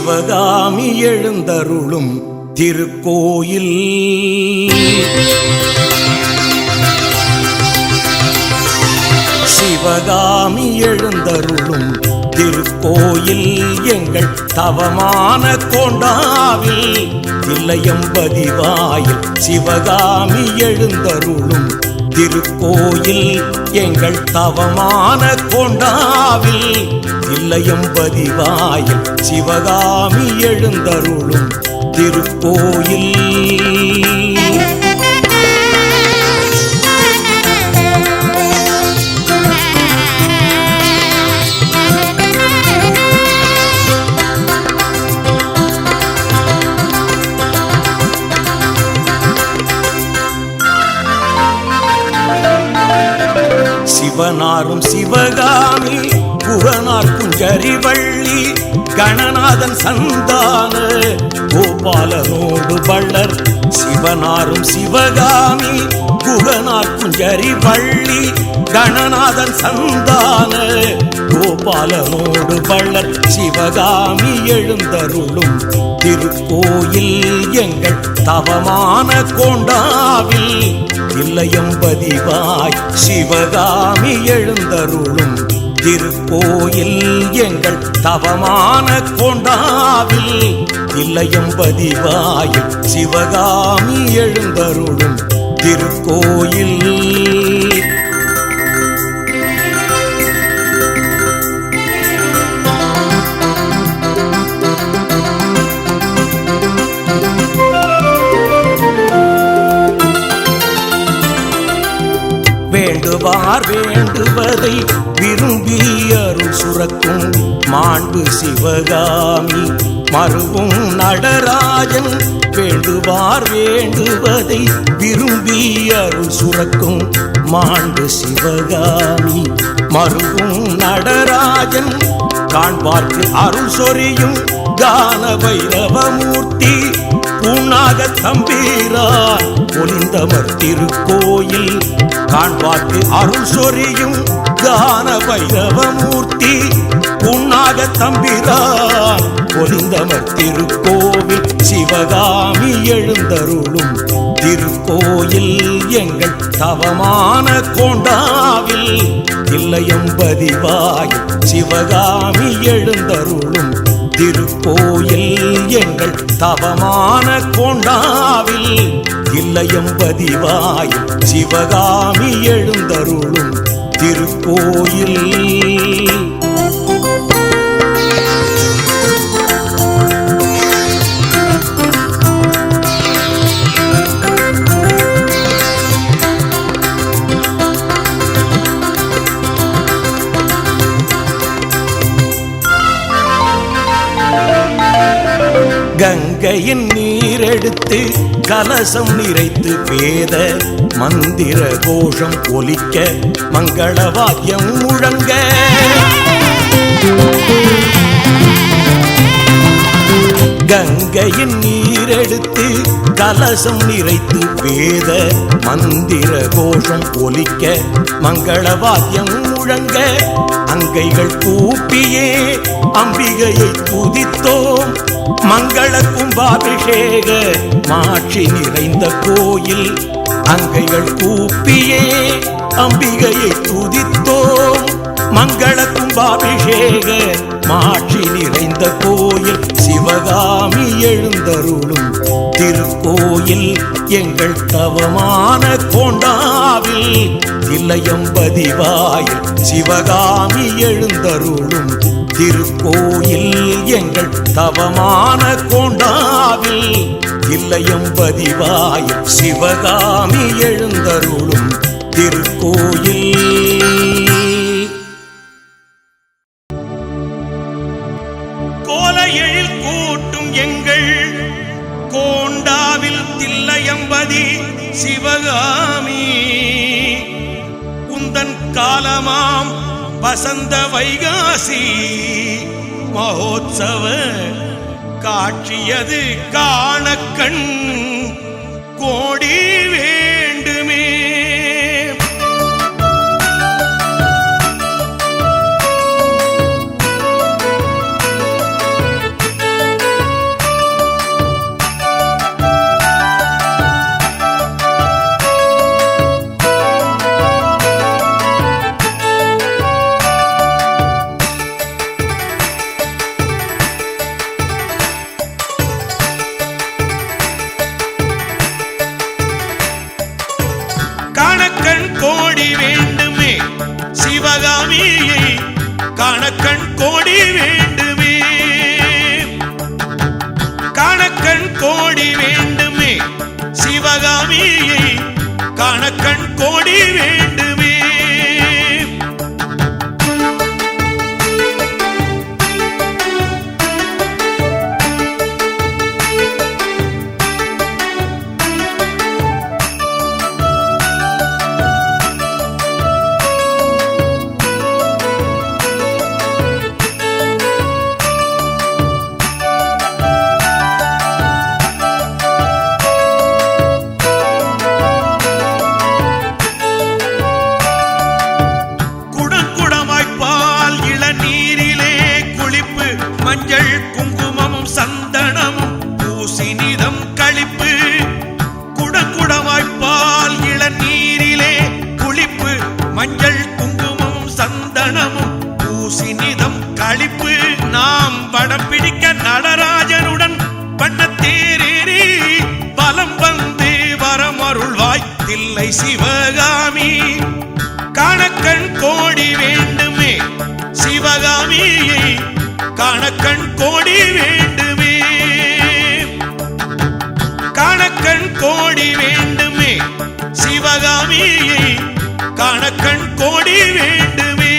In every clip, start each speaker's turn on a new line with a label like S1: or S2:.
S1: சிவகாமி எழுந்தருளும் திருக்கோயில். சிவகாமி எழுந்தருளும் திருக்கோயில் எங்கள் தவமான கோண்டாவில் தில்லையம்பதிவாயில். சிவகாமி எழுந்தருளும் திருக்கோயில் எங்கள் தவமான கோண்டாவில் தில்லையம்பதிவாயில். சிவகாமி எழுந்தருளும் திருக்கோயில். சிவனாரும் சிவகாமி புகனார் குஞ்சரிவள்ளி கணநாதன் சந்தான கோபாலனோடு பள்ளர். சிவனாரும் சிவகாமி புகனார் குஞ்சரிவள்ளி கணநாதன் சந்தான கோபாலனோடு பள்ளர். சிவகாமி எழுந்தருளும் திருக்கோயில் எங்கள் தவமான கோண்டாவில் தில்லையம்பதிவாய். சிவகாமி எழுந்தருளும் திருக்கோயில் எங்கள் தவமான கோண்டாவில் தில்லையம்பதிவாய். சிவகாமி எழுந்தருளும் திருக்கோயில். வேண்டுவார் வேண்டுவதை விரும்பி அருள் சுரக்கும் மாண்பு சிவகாமி மருவும் நடராஜன். வேண்டுவார் வேண்டுவதை விரும்பி அருள் சுரக்கும் மாண்பு சிவகாமி மருவும் நடராஜன். காண்பார்க்கு அருள் சொரியும் கான வைரவமூர்த்தி பூனாக தம்பீரான் பொலிந்தவர் திருக்கோயில். காண்பார்க்கு அருள் சொரியும் கான வைரவமூர்த்தி பூனாக தம்பீரான் பொலிந்தவர் திருக்கோவில். சிவகாமி எழுந்தருளும் திருக்கோயில் எங்கள் தவமான கோண்டாவில் தில்லையம்பதிவாய். சிவகாமி எழுந்தருளும் திருக்கோயில் எங்கள் தவமான கோண்டாவில் தில்லையம்பதிவாய். சிவகாமி எழுந்தருளும் திருக்கோயில். கங்கையின் நீரெடுத்து கலசம் நிறைத்து வேத மந்திர கோஷம் ஒலிக்க மங்களவாத்தியம் முழங்க. கங்கையின் நீரெடுத்து கலசம் நிறைத்து வேத மந்திர கோஷம் ஒலிக்க மங்களவாத்தியம் முழங்க. அங்கைகள் கூப்பியே அம்பிகையை துதித்தோம். மங்கள கும்பாபிஷேக மாட்சி நிறைந்த கோயில். அங்கைகள் கூப்பியே அம்பிகையை துதித்தோம். மங்கள கும்பாபிஷேக மாட்சி நிறைந்த கோயில். சிவகாமி எழுந்தருளும் திருக்கோயில் எங்கள் தவமான கோண்டாவில் தில்லையம்பதிவாய். சிவகாமி எழுந்தருளும் திருக்கோயில் எங்கள் தவமான கோண்டாவில் தில்லையம்பதிவாய். சிவகாமி எழுந்தருளும் திருக்கோயில். கோல எழில் கூட்டும் எங்கள் கோண்டாவில் தில்லையம்பதி சிவகாமி. உந்தன் காலமாம் வசந்த வைகாசி மகோத்சவ காட்சியது காணக்கண் கோடி வேண்டுமே. சிவகாமியை காணக்கண் கோடி வேண்டுமே, காணக்கண் கோடி வேண்டுமே, சிவகாமியை காணக்கண் கோடி வேண்டுமே. மஞ்சள் குங்குமமும் சந்தனமும் பூசி நிதம் களிப்பு, குடக்குடமாய்ப்பால் இளநீரிலே குளிப்பு, மஞ்சள் குங்குமமும் சந்தனமும் பூசி நிதம் களிப்பு. நாம் வடம் பிடிக்க நடராஜனுடன் வண்ணத்தேரேறி பலம் வந்து வரமருள்வாய் தில்லை சிவகாமி, காணக்கண் கோடி வேண்டுமே, சிவகாமியை காணக்கண் கோடி வேண்டுமே, காணக்கண் கோடி வேண்டுமே, சிவகாமியை காணக்கண் கோடி வேண்டுமே.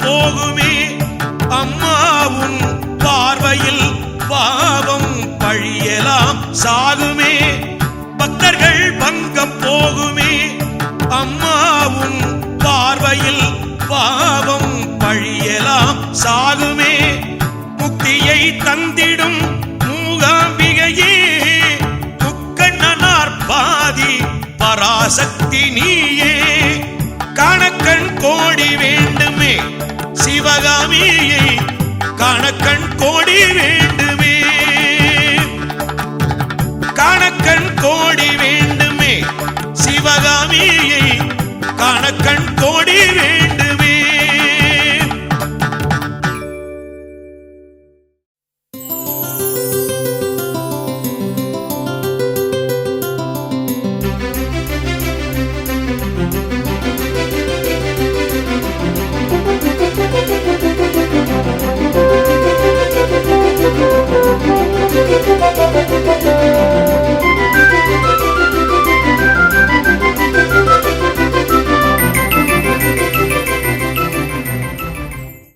S1: போகுமே அம்மாவும் பார்வையில் பாவம் பழியலாம் சாகுமே, பக்தர்கள் பங்கம் போகுமே அம்மாவும் பார்வையில் பாவம் பழியலாம் சாகுமே. முக்தியை தந்திடும் மூகாம்பிகையே முக்கண்ணனார் பாதி பராசக்தி நீயே, காணக்கண் கோடி வேண்டுமே, சிவகாமியை காணக்கண் கோடி வேண்டுமே.